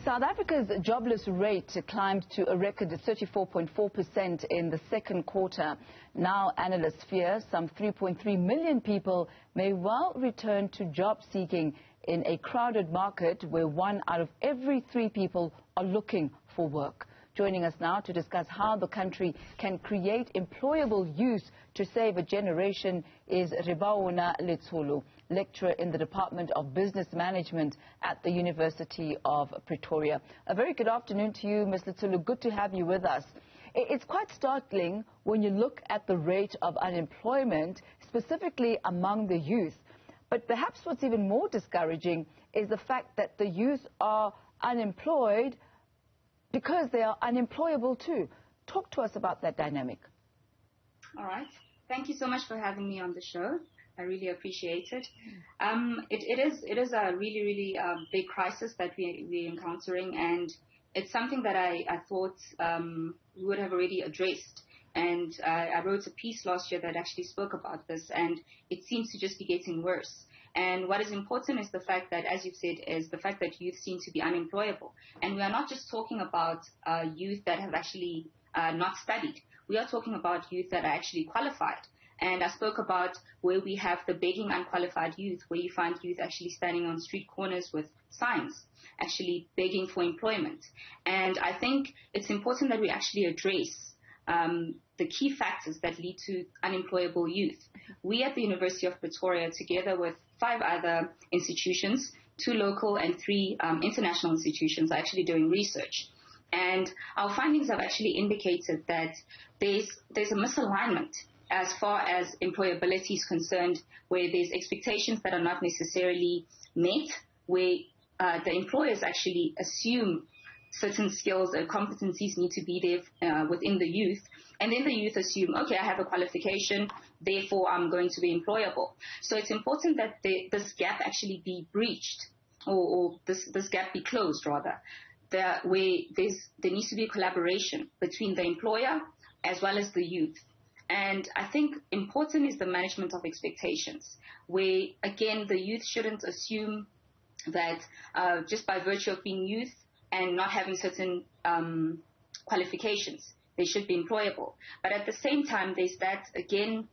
South Africa's jobless rate climbed to a record 34.4% in the second quarter. Now analysts fear some 3.3 million people may well return to job seeking in a crowded market where 1 out of every 3 people are looking for work. Joining us now to discuss how the country can create employable youth to save a generation is Rebaona Letsholo, lecturer in the Department of Business Management at the University of Pretoria. A very good afternoon to you, Ms. Letsholo. Good to have you with us. It's quite startling when you look at the rate of unemployment, specifically among the youth. But perhaps what's even more discouraging is the fact that the youth are unemployed because they are unemployable too. Talk to us about that dynamic. All right. Thank you so much for having me on the show. I really appreciate it. It is a really big crisis that we're encountering, and it's something that I thought we would have already addressed. And I wrote a piece last year that actually spoke about this, and it seems to just be getting worse. And what is important is the fact that, as you've said, is the fact that youth seem to be unemployable. And we are not just talking about youth that have actually not studied. We are talking about youth that are actually qualified. And I spoke about where we have the begging unqualified youth, where you find youth actually standing on street corners with signs, actually begging for employment. And I think it's important that we actually address the key factors that lead to unemployable youth. We at the University of Pretoria, together with 5 other institutions, 2 local and 3 international institutions, are actually doing research. And our findings have actually indicated that there's a misalignment as far as employability is concerned, where there's expectations that are not necessarily met, where the employers actually assume certain skills and competencies need to be there within the youth. And then the youth assume, okay, I have a qualification, therefore I'm going to be employable. So it's important that this gap actually be breached, or this gap be closed, rather. There needs to be a collaboration between the employer as well as the youth. And I think important is the management of expectations, where, again, the youth shouldn't assume that just by virtue of being youth and not having certain qualifications, they should be employable. But at the same time, there's that, again,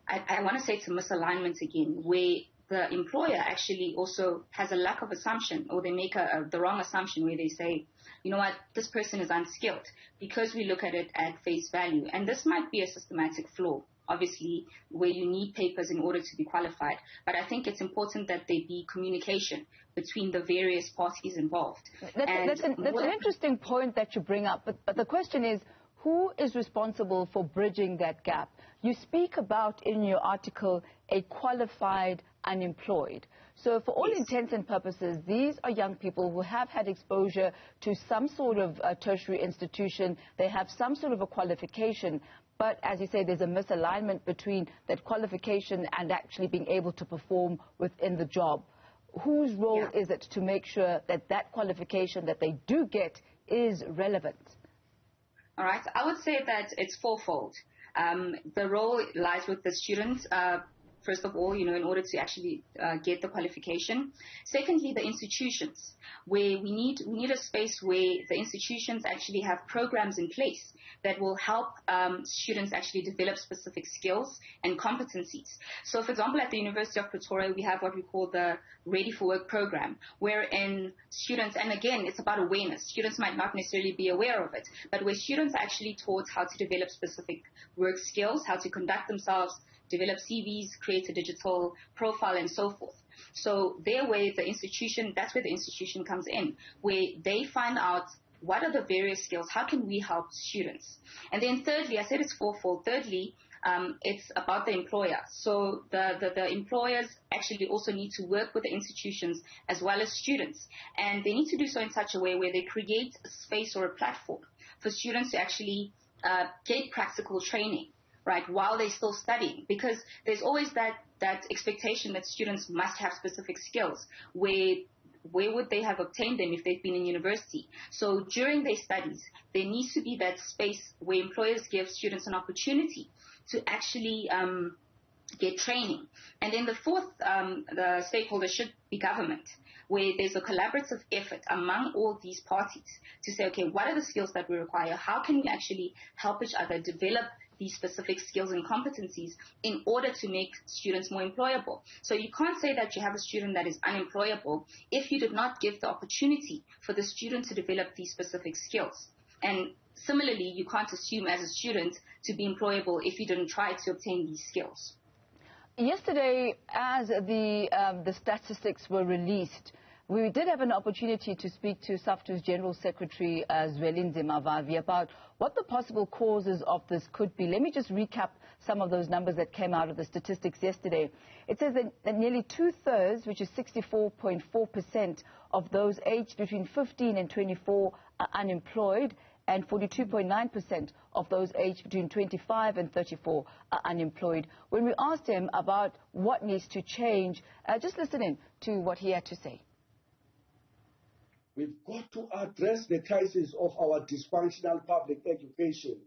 I want to say it's a misalignment again, where the employer actually also has a lack of assumption, or they make the wrong assumption where they say, you know what, this person is unskilled, because we look at it at face value. And this might be a systematic flaw, obviously, where you need papers in order to be qualified. But I think it's important that there be communication between the various parties involved. That's an interesting point that you bring up. But the question is, who is responsible for bridging that gap? You speak about in your article a qualified unemployed. So for all intents and purposes, these are young people who have had exposure to some sort of tertiary institution. They have some sort of a qualification. But as you say, there's a misalignment between that qualification and actually being able to perform within the job. Whose role is it to make sure that that qualification that they do get is relevant? All right. I would say that it's fourfold. The role lies with the students, first of all, in order to actually get the qualification. Secondly, the institutions, where we need a space where the institutions actually have programs in place that will help students actually develop specific skills and competencies. So, for example, at the University of Pretoria, we have what we call the Ready for Work program, wherein students, and again, it's about awareness. Students might not necessarily be aware of it, but where students are actually taught how to develop specific work skills, how to conduct themselves, develop CVs, create a digital profile, and so forth. So that's where the institution comes in, where they find out what are the various skills, how can we help students. And then thirdly, I said it's fourfold. Thirdly, it's about the employer. So the employers actually also need to work with the institutions as well as students. And they need to do so in such a way where they create a space or a platform for students to actually get practical training, right, while they're still studying. Because there's always that expectation that students must have specific skills. Where would they have obtained them if they've been in university? So during their studies, there needs to be that space where employers give students an opportunity to actually get training. And then the fourth, the stakeholder should be government, where there's a collaborative effort among all these parties to say, okay, what are the skills that we require? How can we actually help each other develop these specific skills and competencies in order to make students more employable? So you can't say that you have a student that is unemployable if you did not give the opportunity for the student to develop these specific skills. And similarly, you can't assume as a student to be employable if you didn't try to obtain these skills. Yesterday, as the statistics were released, we did have an opportunity to speak to SAFTU's General Secretary, Zwelinze Mavavi, about what the possible causes of this could be. Let me just recap some of those numbers that came out of the statistics yesterday. It says that nearly two-thirds, which is 64.4% of those aged between 15 and 24 are unemployed, and 42.9% of those aged between 25 and 34 are unemployed. When we asked him about what needs to change, just listen in to what he had to say. We've got to address the crisis of our dysfunctional public education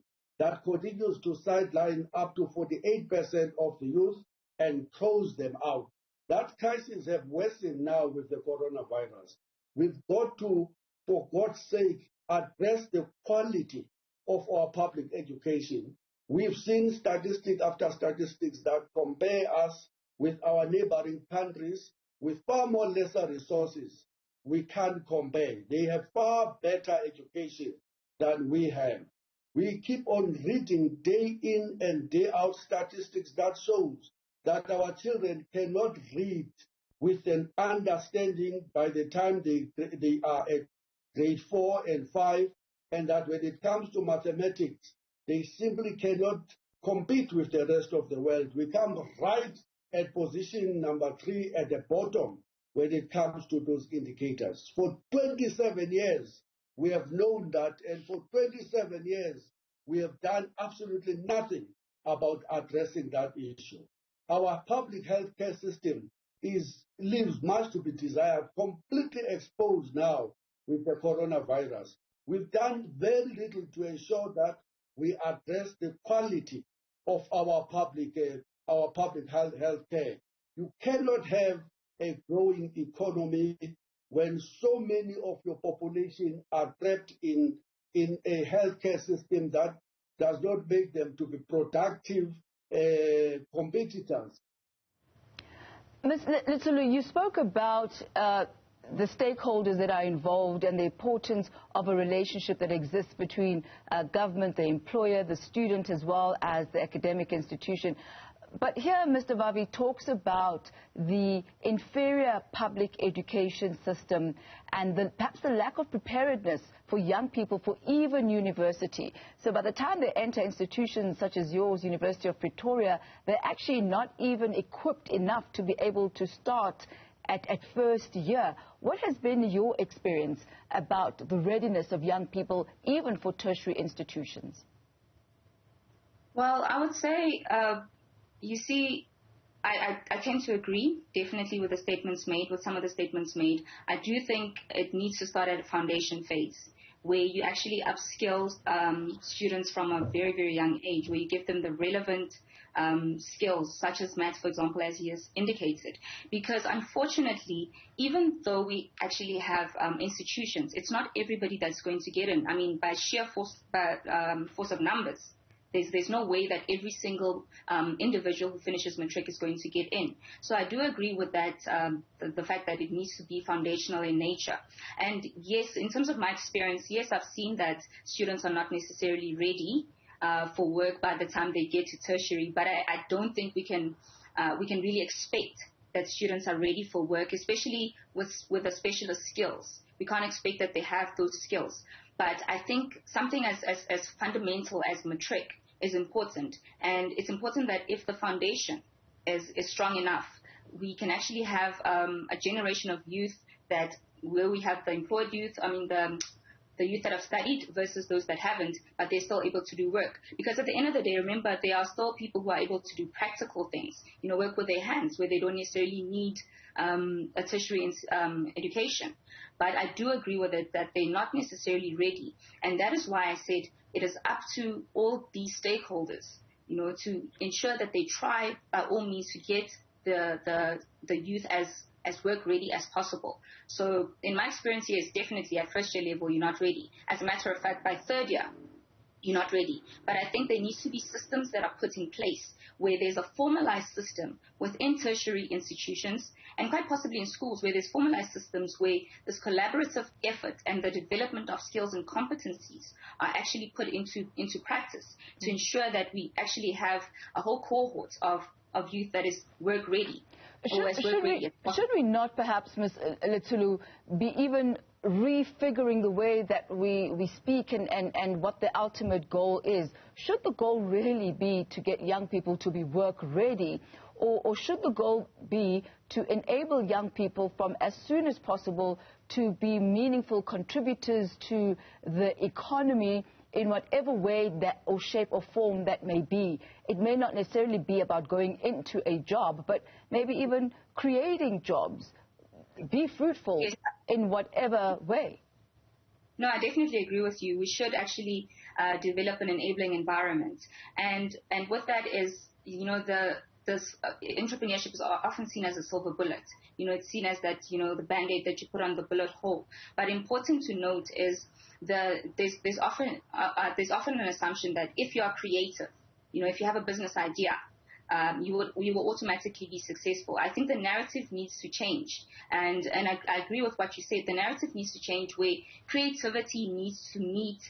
that continues to sideline up to 48% of the youth and close them out. That crisis has worsened now with the coronavirus. We've got to, for God's sake, address the quality of our public education. We've seen statistic after statistics that compare us with our neighboring countries with far more lesser resources. We can't compare. They have far better education than we have. We keep on reading day in and day out statistics that shows that our children cannot read with an understanding by the time they are at grade 4 and 5, and that when it comes to mathematics, they simply cannot compete with the rest of the world. We come right at position number 3 at the bottom when it comes to those indicators. For 27 years, we have known that, and for 27 years, we have done absolutely nothing about addressing that issue. Our public health care system leaves much to be desired, completely exposed now with the coronavirus. We've done very little to ensure that we address the quality of our public health care. You cannot have a growing economy when so many of your population are trapped in a healthcare system that does not make them to be productive competitors. Ms. Letsholo, you spoke about the stakeholders that are involved and the importance of a relationship that exists between government, the employer, the student, as well as the academic institution. But here, Mr. Vavi talks about the inferior public education system and perhaps the lack of preparedness for young people for even university. So by the time they enter institutions such as yours, University of Pretoria, they're actually not even equipped enough to be able to start at first year. What has been your experience about the readiness of young people, even for tertiary institutions? Well, I would say, you see, I tend to agree definitely with the statements made, with some of the statements made. I do think it needs to start at a foundation phase where you actually upskill students from a very, very young age, where you give them the relevant skills, such as maths, for example, as he has indicated. Because unfortunately, even though we actually have institutions, it's not everybody that's going to get in. I mean, by sheer force of numbers, there's no way that every single individual who finishes matric is going to get in. So I do agree with that, the fact that it needs to be foundational in nature. And yes, in terms of my experience, yes, I've seen that students are not necessarily ready for work by the time they get to tertiary, but I don't think we can really expect that students are ready for work, especially with the specialist skills. We can't expect that they have those skills. But I think something as fundamental as matric is important. And it's important that if the foundation is strong enough, we can actually have a generation of youth where we have the employed youth, the youth that have studied versus those that haven't, but they're still able to do work. Because at the end of the day, remember, there are still people who are able to do practical things, work with their hands, where they don't necessarily need a tertiary education. But I do agree with it that they're not necessarily ready. And that is why I said it is up to all these stakeholders to ensure that they try by all means to get the youth as work ready as possible. So in my experience, yes, definitely at first year level, you're not ready. As a matter of fact, by third year, you're not ready. But I think there needs to be systems that are put in place where there's a formalized system within tertiary institutions and quite possibly in schools where there's formalized systems where this collaborative effort and the development of skills and competencies are actually put into practice to ensure that we actually have a whole cohort of youth that is work ready. Should we not perhaps, Ms. Letsholo, be even refiguring the way that we speak and what the ultimate goal is? Should the goal really be to get young people to be work ready, or should the goal be to enable young people from as soon as possible to be meaningful contributors to the economy in whatever way that or shape or form that may be? It may not necessarily be about going into a job, but maybe even creating jobs. Be fruitful in whatever way. No, I definitely agree with you. We should actually develop an enabling environment. And with that is, this entrepreneurship is often seen as a silver bullet. It's seen as that, the Band-Aid that you put on the bullet hole. But important to note is there's often an assumption that if you are creative, if you have a business idea, you will automatically be successful. I think the narrative needs to change. And I agree with what you said. The narrative needs to change where creativity needs to meet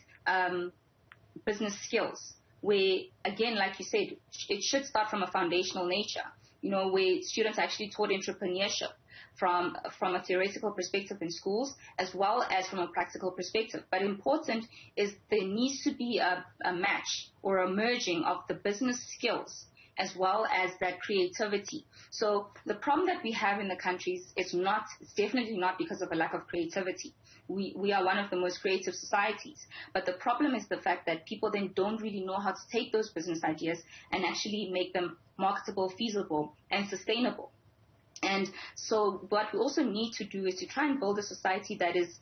business skills. Where, again, like you said, it should start from a foundational nature, where students are actually taught entrepreneurship from a theoretical perspective in schools as well as from a practical perspective. But important is there needs to be a match or a merging of the business skills as well as that creativity. So the problem that we have in the countries is it's definitely not because of a lack of creativity. We are one of the most creative societies. But the problem is the fact that people then don't really know how to take those business ideas and actually make them marketable, feasible, and sustainable. And so what we also need to do is to try and build a society that is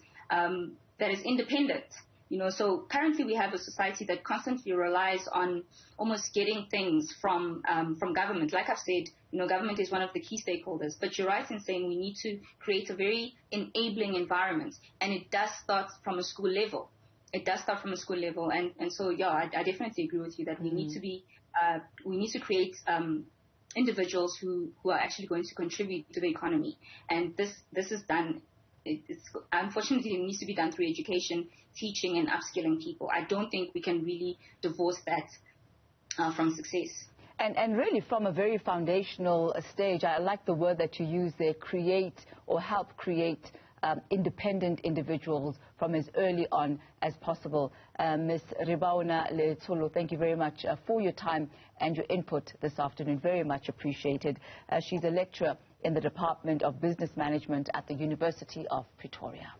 independent. So currently we have a society that constantly relies on almost getting things from government. Like I've said, government is one of the key stakeholders. But you're right in saying we need to create a very enabling environment, and it does start from a school level. And so, yeah, I definitely agree with you that we need to create individuals who are actually going to contribute to the economy. And this is done. Unfortunately, it needs to be done through education, teaching, and upskilling people. I don't think we can really divorce that from success. And really from a very foundational stage, I like the word that you use there, create or help create independent individuals from as early on as possible. Ms. Rebaona Letsholo, thank you very much for your time and your input this afternoon. Very much appreciated. She's a lecturer in the Department of Business Management at the University of Pretoria.